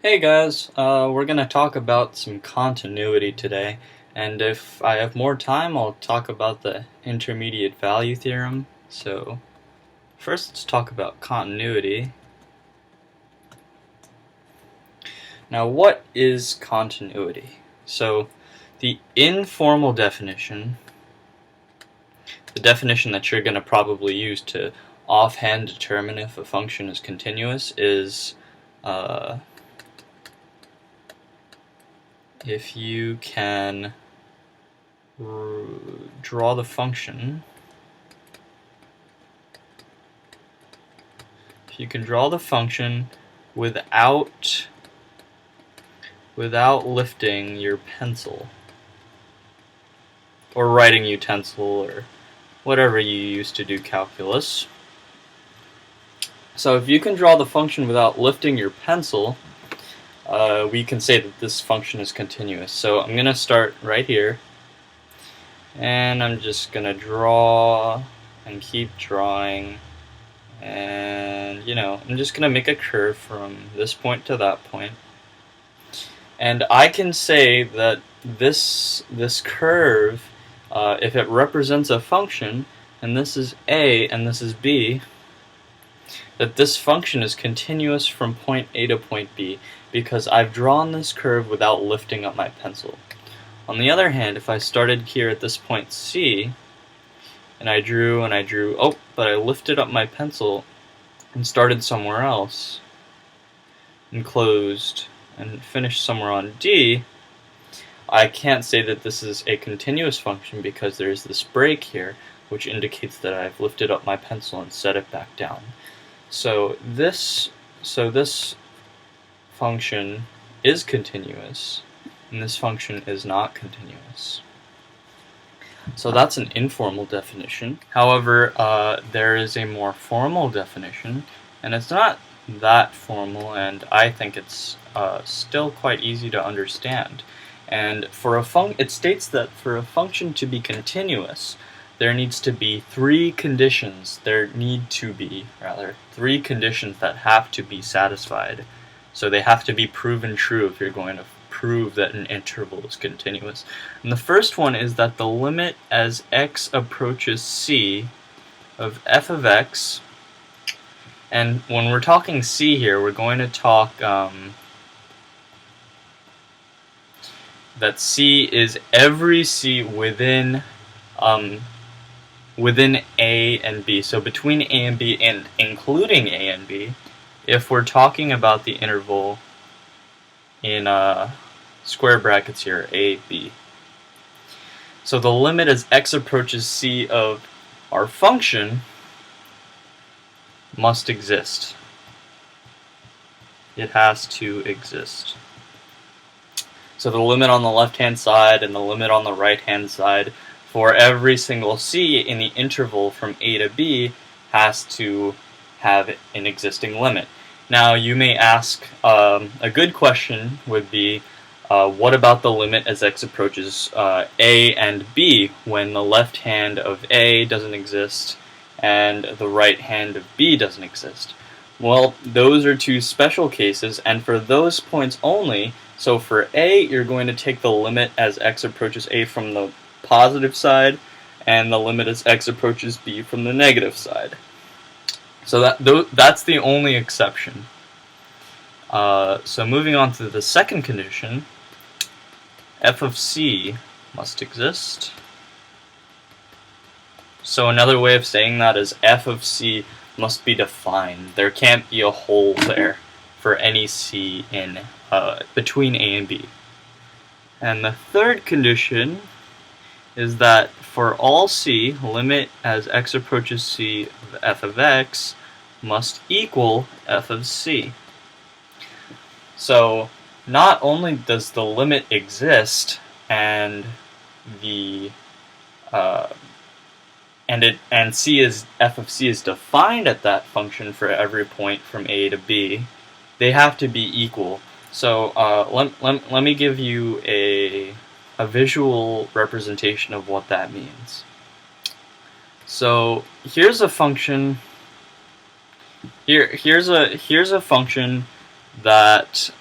Hey guys, we're going to talk about some continuity today, and if I have more time I'll talk about the intermediate value theorem. So first let's talk about continuity. Now what is continuity? So the informal definition, the definition that you're going to probably use to offhand determine if a function is continuous is if you can draw the function. If you can draw the function without lifting your pencil or writing utensil or whatever you use to do calculus. So if you can draw the function without lifting your pencil, we can say that this function is continuous. So I'm going to start right here, and I'm just going to draw and keep drawing, and I'm just going to make a curve from this point to that point. And I can say that this curve, if it represents a function, and this is A and this is B, that this function is continuous from point A to point B because I've drawn this curve without lifting up my pencil. On the other hand, if I started here at this point C, and I drew, but I lifted up my pencil and started somewhere else, and closed, and finished somewhere on D, I can't say that this is a continuous function because there's this break here, which indicates that I've lifted up my pencil and set it back down. So this function is continuous, and this function is not continuous. So that's an informal definition. However, there is a more formal definition, and it's not that formal, and I think it's still quite easy to understand. And it states that for a function to be continuous, there needs to be three conditions. Three conditions that have to be satisfied. So they have to be proven true if you're going to prove that an interval is continuous. And the first one is that the limit as x approaches c of f of x, and when we're talking c here, we're going to talk that c is every c within A and B. So between A and B and including A and B, if we're talking about the interval in square brackets here, A, B. So the limit as x approaches c of our function must exist. It has to exist. So the limit on the left-hand side and the limit on the right-hand side for every single c in the interval from A to B has to have an existing limit. Now you may ask, a good question would be, what about the limit as x approaches A and B when the left hand of A doesn't exist and the right hand of B doesn't exist? Well, those are two special cases, and for those points only. So for A, you're going to take the limit as x approaches A from the positive side, and the limit as x approaches B from the negative side. So that's the only exception. So moving on to the second condition, f of c must exist. So another way of saying that is f of c must be defined. There can't be a hole there for any c in between A and B. And the third condition is that for all c, limit as x approaches c of f of x must equal f of c. So not only does the limit exist and f of c is defined at that function for every point from A to B, they have to be equal. So let me give you a visual representation of what that means. So here's a function. Here's a function that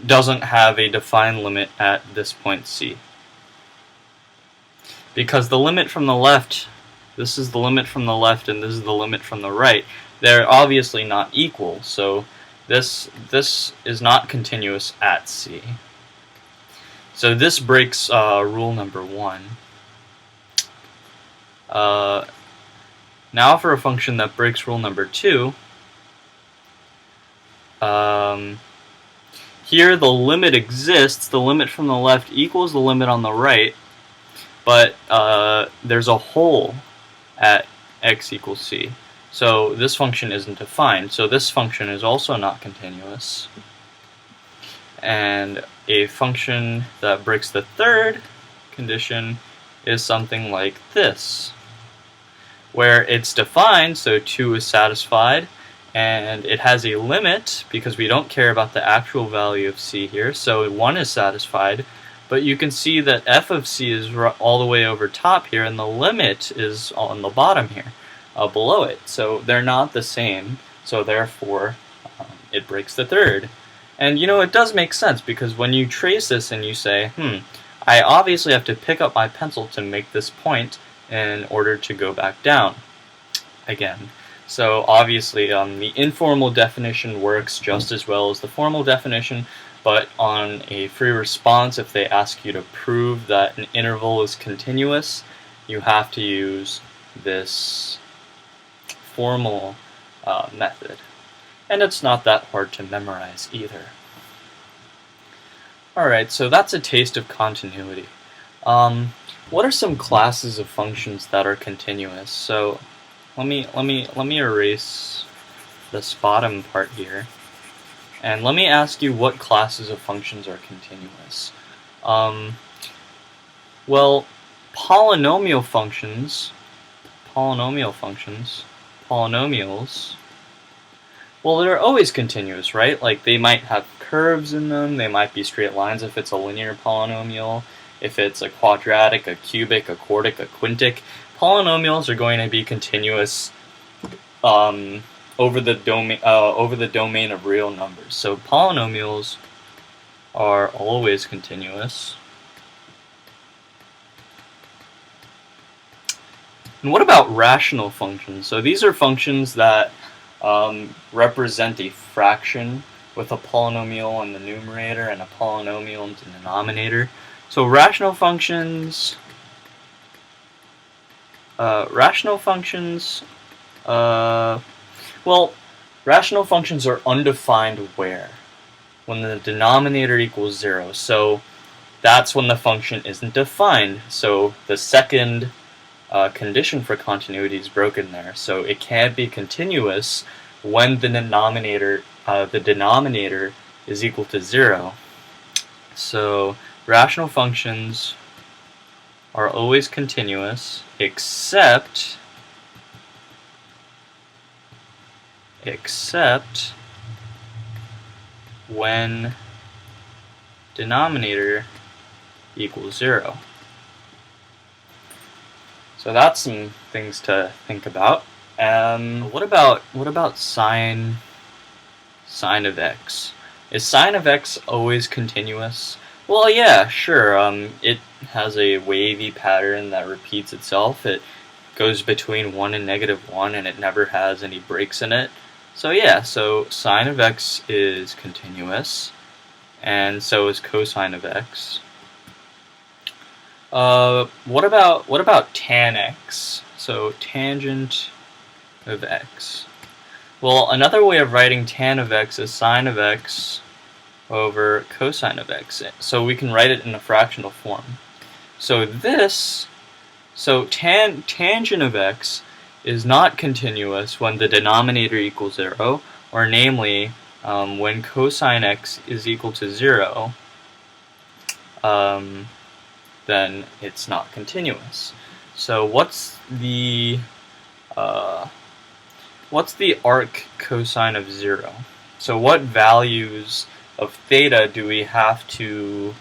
doesn't have a defined limit at this point C. Because the limit from the left, this is the limit from the left and this is the limit from the right, they're obviously not equal, so this is not continuous at C. So this breaks rule number 1. Now for a function that breaks rule number 2, here the limit exists, the limit from the left equals the limit on the right, but there's a hole at x equals c. So this function isn't defined, so this function is also not continuous. And a function that breaks the third condition is something like this, where it's defined, so 2 is satisfied, and it has a limit, because we don't care about the actual value of c here, so 1 is satisfied, but you can see that f of c is all the way over top here, and the limit is on the bottom here, below it. So they're not the same, so therefore it breaks the third. And you know, it does make sense, because when you trace this and you say, I obviously have to pick up my pencil to make this point in order to go back down again. So obviously the informal definition works just as well as the formal definition, but on a free response, if they ask you to prove that an interval is continuous, you have to use this formal method. And it's not that hard to memorize either. Alright, so that's a taste of continuity. What are some classes of functions that are continuous? So let me erase this bottom part here, and let me ask you what classes of functions are continuous. Well, polynomials, well, they're always continuous, right? Like, they might have curves in them, they might be straight lines if it's a linear polynomial, if it's a quadratic, a cubic, a quartic, a quintic. Polynomials are going to be continuous over the domain of real numbers. So polynomials are always continuous. And what about rational functions? So these are functions that represent a fraction with a polynomial in the numerator and a polynomial in the denominator. So rational functions, well, rational functions are undefined where? When the denominator equals 0. So that's when the function isn't defined. So the second condition for continuity is broken there. So it can't be continuous when the denominator is equal to 0. So rational functions are always continuous except when denominator equals 0. So that's some things to think about. What about sine of x? Is sine of x always continuous? Well, yeah, sure. It has a wavy pattern that repeats itself. It goes between 1 and -1, and it never has any breaks in it. So yeah, so sine of x is continuous, and so is cosine of x. What about tan x? So tangent of x. Well, another way of writing tan of x is sine of x over cosine of x. So we can write it in a fractional form. So tangent of x is not continuous when the denominator equals 0, or namely, when cosine x is equal to 0, then it's not continuous. So what's the arc cosine of 0? So what values of theta do we have to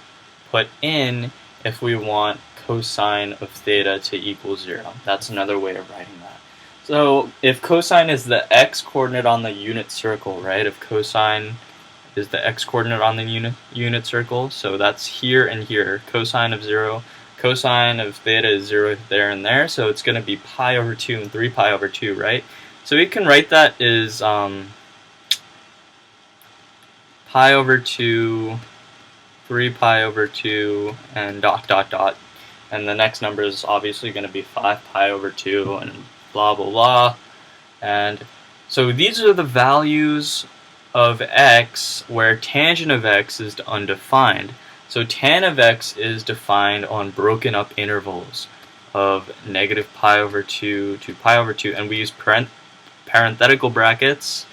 put in if we want cosine of theta to equal 0? That's another way of writing that. So if cosine is the x coordinate on the unit circle, right? If cosine is the x-coordinate on the unit circle, so that's here and here. Cosine of 0, cosine of theta is 0 there and there, so it's going to be pi over 2 and 3 pi over 2, right? So we can write that as pi over 2, 3 pi over 2, and dot dot dot. And the next number is obviously going to be 5 pi over 2, and blah blah blah. And so these are the values of x where tangent of x is undefined. So tan of x is defined on broken up intervals of negative pi over 2 to pi over 2, and we use parenthetical brackets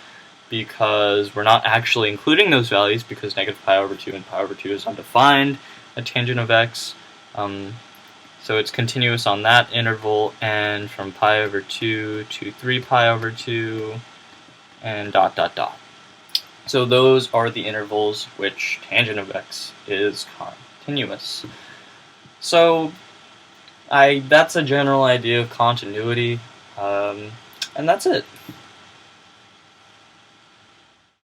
because we're not actually including those values because negative pi over 2 and pi over 2 is undefined, a tangent of x. So it's continuous on that interval, and from pi over 2 to 3 pi over 2, and dot dot dot. So those are the intervals which tangent of x is continuous. So that's a general idea of continuity, and that's it.